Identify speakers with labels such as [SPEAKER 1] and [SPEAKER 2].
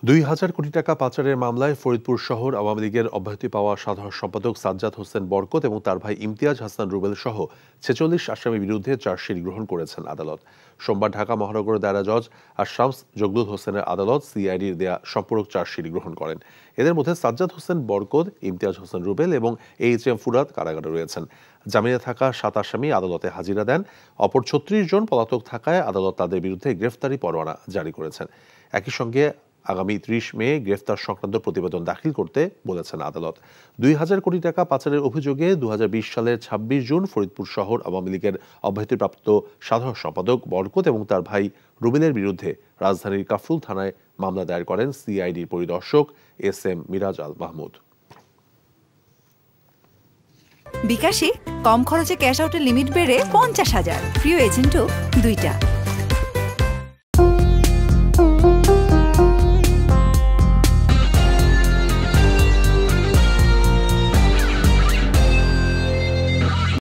[SPEAKER 1] ২,০০০ কোটি টাকা পাচারের মামলায় ফরিদপুর শহর আওয়ামী লীগের অব্যাহতি পাওয়া সাধারণ সম্পাদক সাজ্জাদ হোসেন বরকত এবং তার ভাই ইমতিয়াজ হাসান রুবেল সহ ৪৬ আসামির বিরুদ্ধে চার্জশিট গ্রহণ করেছেন আদালত। সোমবার ঢাকা মহানগর দায়রা জজ আর শামস জগলুল হোসেনের আদালত সিআইডির দেয়া সম্পূরক চার্জশিট গ্রহণ করেন। এদের মধ্যে সাজ্জাদ হোসেন বরকত, ইমতিয়াজ হোসেন রুবেল এবং এইচ.এম. ফুরাদ কারাগারে রয়েছেন। জামিনে থাকা ৭ আসামি আদালতে হাজিরা দেন। অপর ৩৬ জন পলাতক থাকায় আদালত তাদের বিরুদ্ধে গ্রেফতারি পরোয়ানা জারি করেছেন। একই সঙ্গে আগামী ৩০ মে গ্রেফতার সংক্রান্ত প্রতিবেদন দাখিল করতে বলেছেন আদালত। ২,০০০ কোটি টাকা পাচারের অভিযোগে ২০২০ সালের ২৬ জুন ফরিদপুর শহর আওয়ামী লীগের অব্যাহতিপ্রাপ্ত সাধারণ সম্পাদক বরকত এবং তার ভাই রুবেলের বিরুদ্ধে রাজধানীর কাফরুল থানায় মামলা দায়ের করেন সিআইডির পরিদর্শক এস.এম. মিরাজ আল মাহমুদ।
[SPEAKER 2] বিকাশে কম খরচে ক্যাশ আউটের লিমিট বেড়ে ৫০,০০০, প্রিয় এজেন্টও ২টা।